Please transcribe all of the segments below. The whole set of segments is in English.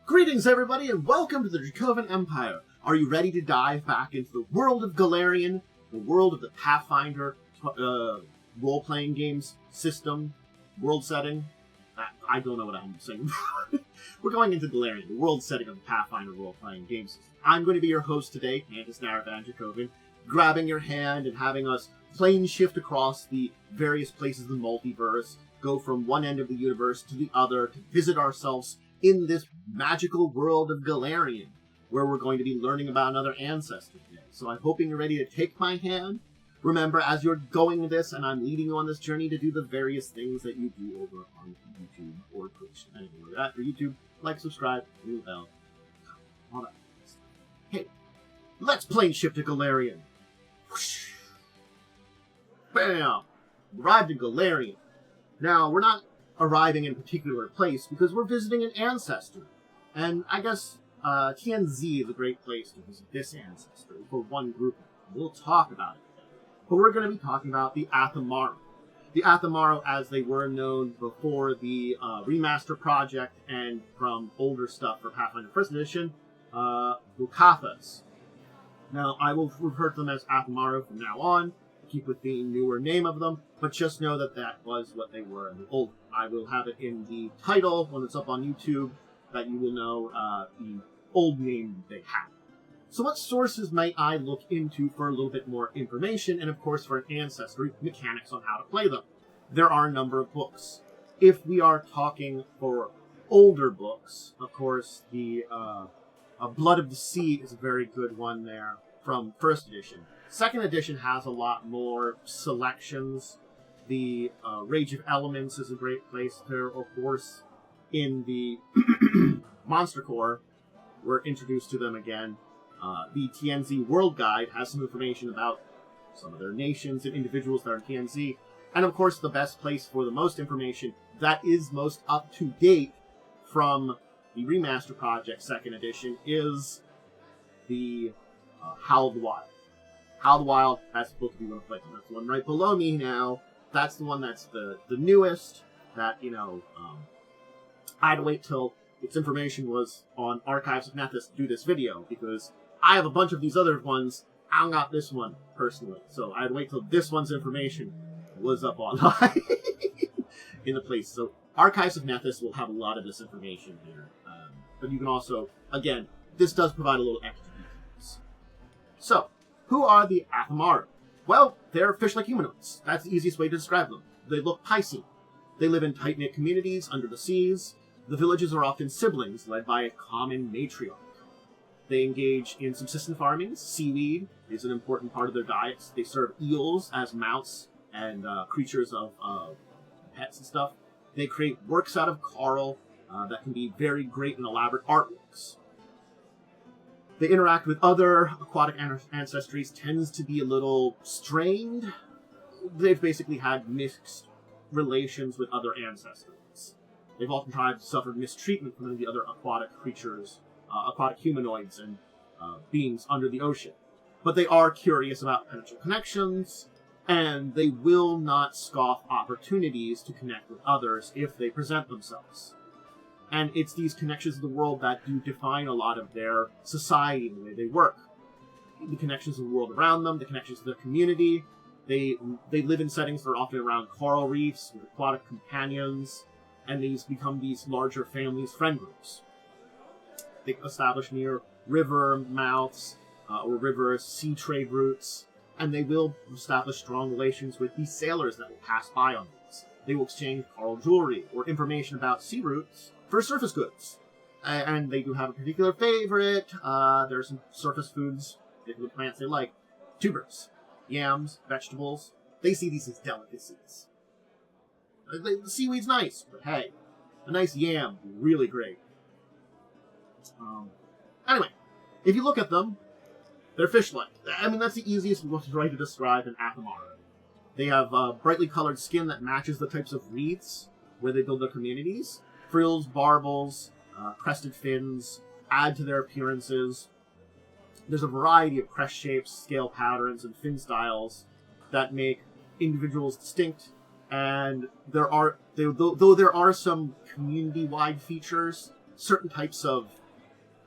Greetings, everybody, and welcome to the Dracovin Empire. Are you ready to dive back into the world of Golarion, the world of the Pathfinder role-playing games system, world setting? I don't know what I'm saying. We're going into Golarion, the world setting of the Pathfinder role-playing game system. I'm going to be your host today, Candace Naravan Dracovin, grabbing your hand and having us plane shift across the various places of the multiverse, go from one end of the universe to the other to visit ourselves in this magical world of Golarion, where we're going to be learning about another ancestor today. So I'm hoping you're ready to take my hand. Remember, as you're going this and I'm leading you on this journey, to do the various things that you do over on YouTube or Twitch. Anyway, we're at for YouTube. Like, subscribe, ring the bell, all that stuff. Hey, let's plane shift to Golarion. Whoosh. Bam! Arrived in Golarion. Now, we're not arriving in a particular place because we're visiting an ancestor. And I guess TNZ is a great place to visit this ancestor for one group. We'll talk about it. But we're going to be talking about the Athamaru. The Athamaru, as they were known before the remaster project and from older stuff for Pathfinder 1st Edition, Locathahs. Now, I will refer to them as Athamaru from now on, keep with the newer name of them, but just know that that was what they were in the old. I will have it in the title when it's up on YouTube, that you will know the old name they had. So what sources might I look into for a little bit more information, and of course for an ancestry, mechanics on how to play them? There are a number of books. If we are talking for older books, of course, the Blood of the Sea is a very good one there from 1st edition. 2nd edition has a lot more selections. The Rage of Elements is a great place there, of course. In the Monster Core, we're introduced to them again. The TNZ World Guide has some information about some of their nations and individuals that are in TNZ. And of course, the best place for the most information that is most up to date from the Remaster Project 2nd edition is the Howl of the Wild. Howl of the Wild, that's the book if you want to play. That's the one right below me now. That's the one that's the newest. That, I had to wait till its information was on Archives of Nethys to do this video, because I have a bunch of these other ones. I don't got this one, personally. So I had to wait till this one's information was up online in the place. So Archives of Nethys will have a lot of this information here. But you can also, again, this does provide a little extra details. So, who are the Athamaru? Well, they're fish-like humanoids. That's the easiest way to describe them. They look Piscean. They live in tight-knit communities under the seas. The villages are often siblings, led by a common matriarch. They engage in subsistence farming. Seaweed is an important part of their diets. They serve eels as mounts and creatures of pets and stuff. They create works out of coral that can be very great and elaborate artworks. They interact with other aquatic ancestries, tends to be a little strained. They've basically had mixed relations with other ancestors. They've oftentimes suffered mistreatment from the other aquatic creatures, aquatic humanoids and beings under the ocean. But they are curious about potential connections, and they will not scoff opportunities to connect with others if they present themselves. And it's these connections to the world that do define a lot of their society and the way they work. The connections to the world around them, the connections to their community. They live in settings that are often around coral reefs with aquatic companions, and these become these larger families, friend groups. They establish near river mouths or river sea trade routes, and they will establish strong relations with these sailors that will pass by on these. They will exchange coral jewelry or information about sea routes for surface goods. And they do have a particular favorite. There are some surface foods, particular plants they like. Tubers, yams, vegetables. They see these as delicacies. The seaweed's nice, but hey, a nice yam would be really great. Anyway, if you look at them, they're fish-like. I mean, that's the easiest way to describe an Athamaru. They have brightly colored skin that matches the types of reefs where they build their communities. Frills, barbels, crested fins add to their appearances. There's a variety of crest shapes, scale patterns, and fin styles that make individuals distinct, and though there are some community-wide features, certain types of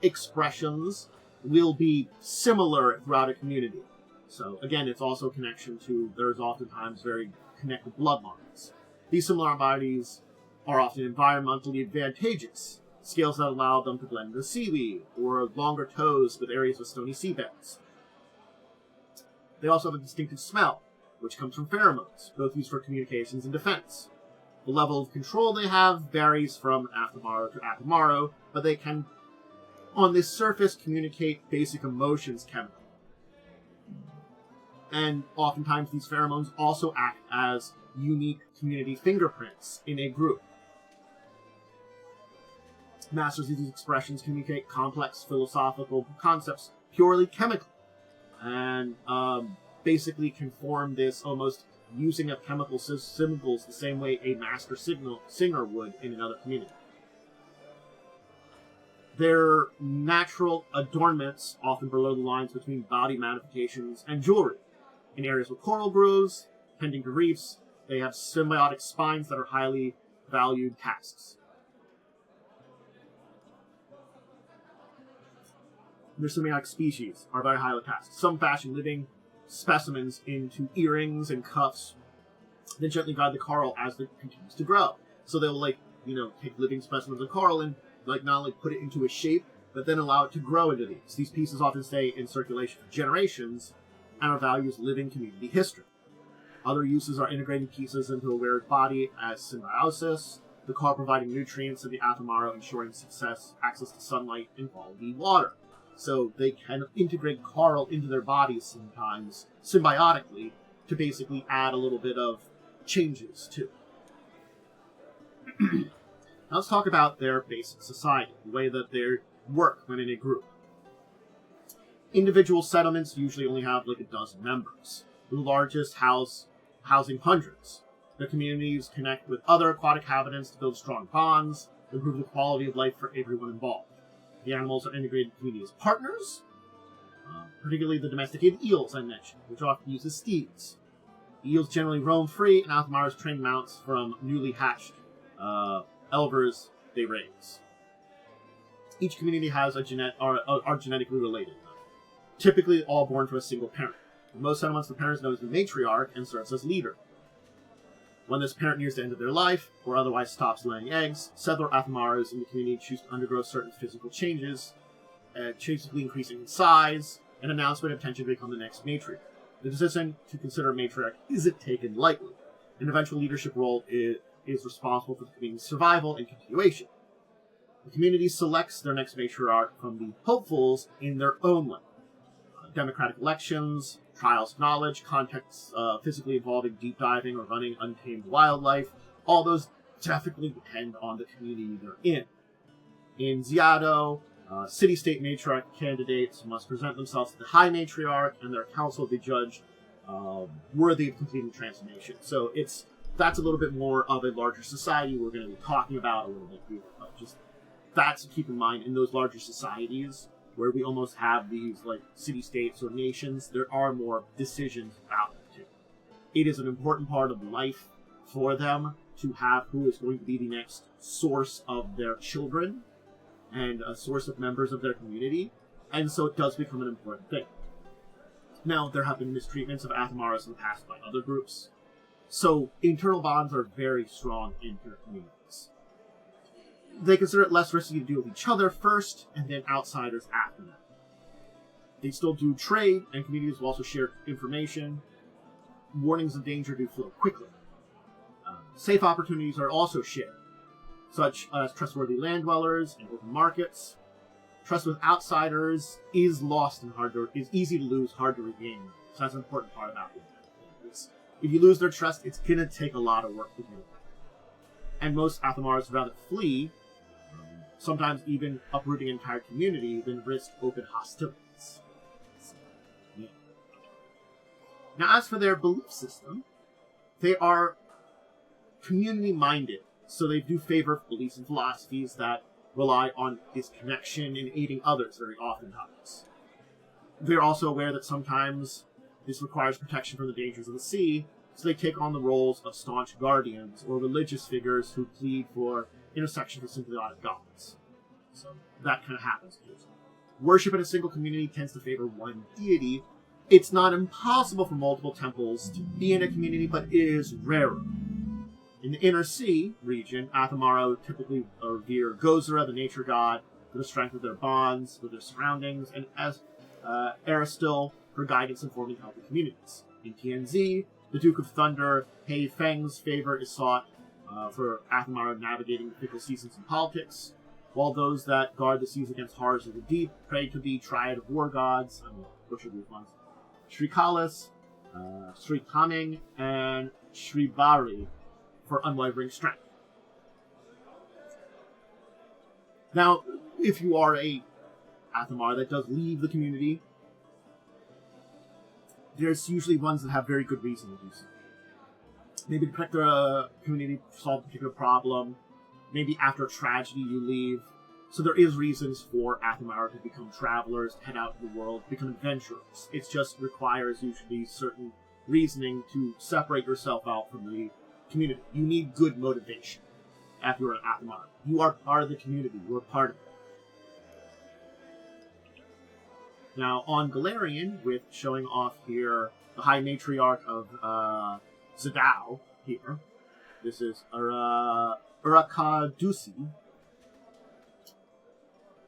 expressions will be similar throughout a community. So again, it's also a connection to, there's oftentimes very connected bloodlines. These similarities are often environmentally advantageous. Scales that allow them to blend with seaweed, or longer toes with areas with stony seabeds. They also have a distinctive smell, which comes from pheromones, both used for communications and defense. The level of control they have varies from Athamaru to Athamaru, but they can, on this surface, communicate basic emotions chemically. And oftentimes these pheromones also act as unique community fingerprints in a group. Masters of these expressions communicate complex philosophical concepts purely chemically, and basically can form this almost using of chemical symbols the same way a master singer would in another community. Their natural adornments often blur the lines between body modifications and jewelry. In areas with coral groves, tending to reefs, they have symbiotic spines that are highly valued tasks. Their symbiotic species are very highly tasked. Some fashion living specimens into earrings and cuffs, then gently guide the coral as it continues to grow. So they'll take living specimens of coral and not only put it into a shape, but then allow it to grow into these. These pieces often stay in circulation for generations and are valued as living community history. Other uses are integrating pieces into a wearer's body as symbiosis, the coral providing nutrients, and the Athamaru ensuring access to sunlight and quality water. So they can integrate coral into their bodies sometimes, symbiotically, to basically add a little bit of changes to it. Now let's talk about their basic society, the way that they work when in a group. Individual settlements usually only have a dozen members. The largest housing hundreds. Their communities connect with other aquatic inhabitants to build strong bonds, improve the quality of life for everyone involved. The animals are integrated in community as partners, particularly the domesticated eels I mentioned, which often use as steeds. The eels generally roam free, and Athamaru's trained mounts from newly hatched elvers they raise. Each community has are genetically related, typically all born to a single parent. In most settlements, the parent is known as the matriarch and serves as leader. When this parent nears the end of their life, or otherwise stops laying eggs, settler Athamarus in the community choose to undergo certain physical changes, basically increasing in size, and announce what intention to become the next matriarch. The decision to consider a matriarch isn't taken lightly. An eventual leadership role is responsible for the community's survival and continuation. The community selects their next matriarch from the hopefuls in their own way. Democratic elections, trials of knowledge, contexts physically involving deep diving or running untamed wildlife, all those definitely depend on the community they're in. In Ziado, city-state matriarch candidates must present themselves to the high matriarch, and their council will be judged worthy of completing the transformation. So that's a little bit more of a larger society we're going to be talking about a little bit here. But just that's to keep in mind in those larger societies, where we almost have these city-states or nations, there are more decisions about it too. It is an important part of life for them to have who is going to be the next source of their children and a source of members of their community, and so it does become an important thing. Now, there have been mistreatments of Athamarus in the past by other groups, so internal bonds are very strong in their communities. They consider it less risky to deal with each other first, and then outsiders after that. They still do trade, and communities will also share information. Warnings of danger do flow quickly. Safe opportunities are also shared, such as trustworthy land dwellers and open markets. Trust with outsiders is lost and is easy to lose, hard to regain. So that's an important part about it. If you lose their trust, it's going to take a lot of work to do it. And most Athamarus would rather flee, sometimes even uprooting an entire community, than risk open hostilities. So, yeah. Now, as for their belief system, they are community-minded, so they do favor beliefs and philosophies that rely on this connection and aiding others very oftentimes. They're also aware that sometimes this requires protection from the dangers of the sea, so they take on the roles of staunch guardians or religious figures who plead for intersection with symbiotic gods. So that kind of happens. Worship in a single community tends to favor one deity. It's not impossible for multiple temples to be in a community, but it is rarer. In the Inner Sea region, Athamaru typically revere Gozera, the nature god, for the strength of their bonds with their surroundings, and as Aristil for guidance in forming healthy communities. In TNZ, the Duke of Thunder, Hei Feng's favor is sought for Athamaru navigating the fickle seasons in politics, while those that guard the seas against horrors of the deep pray to the triad of war gods, Sri Kalas, Sri Kaming, and Sri Bari for unwavering strength. Now, if you are a Athamaru that does leave the community, there's usually ones that have very good reason to do so. Maybe to protect their community, solve a particular problem. Maybe after a tragedy you leave. So there is reasons for Athamaru to become travelers, head out in the world, become adventurers. It just requires usually certain reasoning to separate yourself out from the community. You need good motivation if you're an Athamaru. You are part of the community. You are part of it. Now, on Golarion, with showing off here the High Matriarch of Zadao here. This is Urakadusi.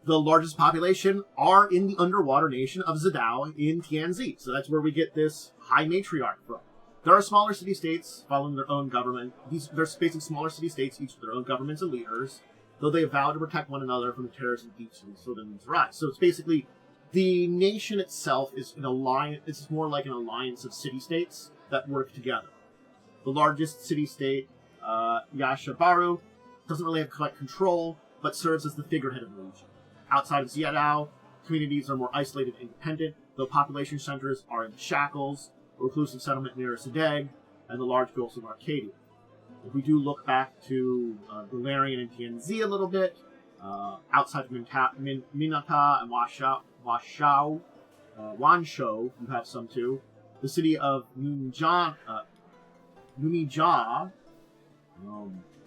The largest population are in the underwater nation of Zadao in TNZ. So that's where we get this High Matriarch from. There are smaller city-states following their own government. They're basically smaller city-states, each with their own governments and leaders, though they vow to protect one another from the terrors and deeps and so then rise. So it's basically the nation itself is an alliance. It's more like an alliance of city-states that work together. The largest city-state, Yashabaru, doesn't really have quite control, but serves as the figurehead of the region. Outside of Ziadao, communities are more isolated and independent, though population centers are in Shackles, a reclusive settlement near Sadeg, and the large gulfs of Arcadia. If we do look back to Golarion and TNZ a little bit, outside of Minata and Wansho, you have some too. The city of Numija,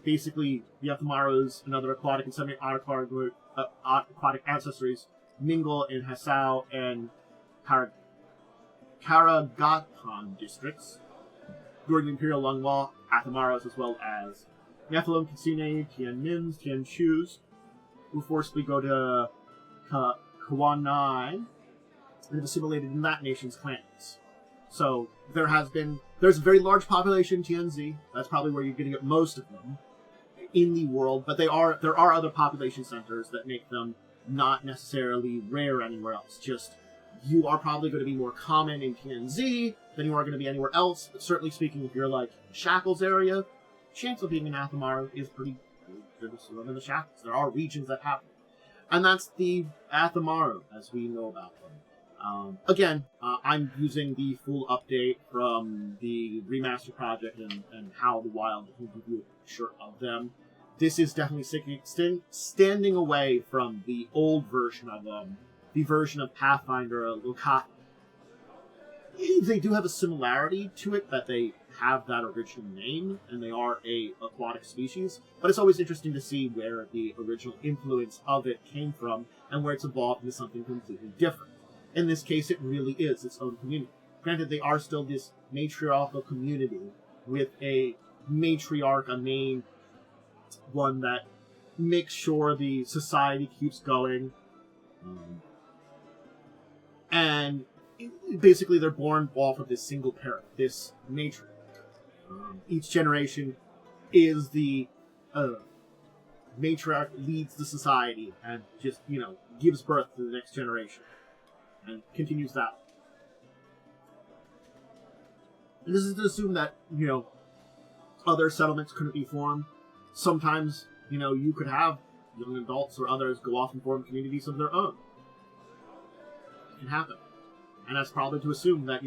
basically the Athamaru's and other aquatic and semi-aquatic ancestries mingle in Hasao and Karagatan districts. During the Imperial Lungwa, Athamarus as well as Nephilim, Kisine, Tianmins, Tianchus, who forcibly go to Kawanai and have assimilated in that nation's clans. So there's a very large population in TNZ. That's probably where you're going to get most of them in the world, but there are other population centers that make them not necessarily rare anywhere else. Just you are probably going to be more common in TNZ than you are going to be anywhere else. But certainly speaking, if you're like Shackles area, chance of being an Athamaru is pretty good to live in the Shackles. There are regions that have them. And that's the Athamaru as we know about them. Again, I'm using the full update from the remaster project and how the wild can give you a picture of them. This is definitely standing away from the old version of them, the version of Pathfinder, Locathahs. They do have a similarity to it, that they have that original name, and they are a aquatic species, but it's always interesting to see where the original influence of it came from, and where it's evolved into something completely different. In this case, it really is its own community. Granted, they are still this matriarchal community with a matriarch, a main one that makes sure the society keeps going. And basically, they're born off of this single parent, this matriarch. Each generation is the matriarch leads the society and just, gives birth to the next generation. And continues that. And this is to assume that, other settlements couldn't be formed. Sometimes, you could have young adults or others go off and form communities of their own. It can happen. And that's probably to assume that,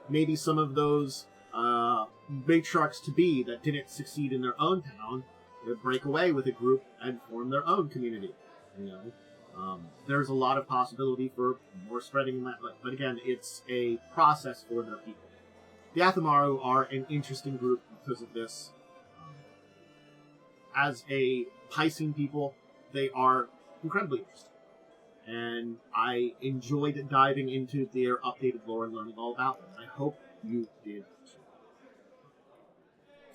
maybe some of those matriarchs to be that didn't succeed in their own town would break away with a group and form their own community. There's a lot of possibility for more spreading that, but again, it's a process for their people. The Athamaru are an interesting group because of this. As a Piscean people, they are, incredibly interesting. And I enjoyed diving into their updated lore and learning all about them. I hope you did too.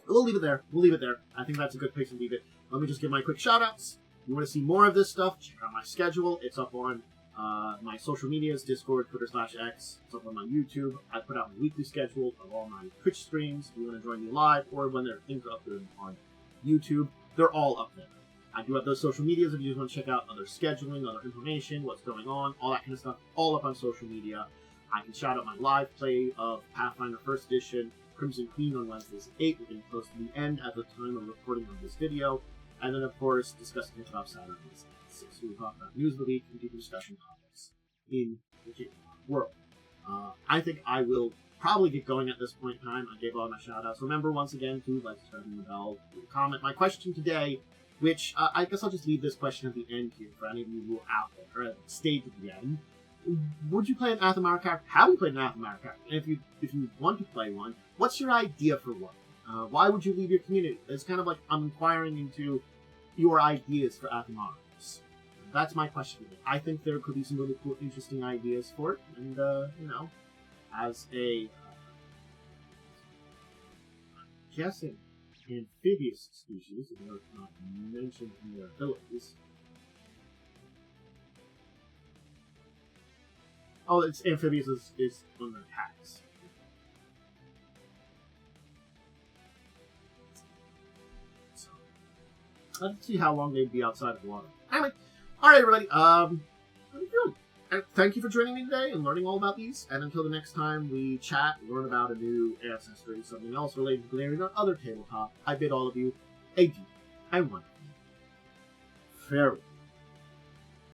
We'll leave it there. I think that's a good place to leave it. Let me just give my quick shout-outs. If you want to see more of this stuff, check out my schedule. It's up on my social medias, Discord, Twitter/X. It's up on my YouTube. I put out my weekly schedule of all my Twitch streams. If you want to join me live, or when there are things up there on YouTube, they're all up there. I do have those social medias if you just want to check out other scheduling, other information, what's going on, all that kind of stuff, all up on social media. I can shout out my live play of Pathfinder 1st Edition, Crimson Queen on Wednesdays at 8. We're getting close to the end at the time of recording of this video. And then, of course, discussing tabletop Saturdays at 6. We will talk about news of the week and deeper discussion topics in the tabletop world. I think I will probably get going at this point in time. I gave all my shout-outs. Remember, once again, to like, subscribe, ring the bell, leave a comment. My question today, which I guess I'll just leave this question at the end here for any of you who are out there, or stayed to the end. Would you play an Athamaru character? Have you played an Athamaru character? And if you want to play one, what's your idea for one? Why would you leave your community? It's kind of like I'm inquiring into your ideas for Athamarus. That's my question. I think there could be some really cool, interesting ideas for it. And, you know, as a, I'm guessing, amphibious species, if they're not mentioned in their abilities. Oh, it's amphibious is on their attacks. So, let's see how long they'd be outside of water. Anyway, alright everybody, how are you doing? Thank you for joining me today and learning all about these, and until the next time we chat, learn about a new ancestry, something else related to Golarion or other tabletop, I bid all of you a deep and wonderful farewell.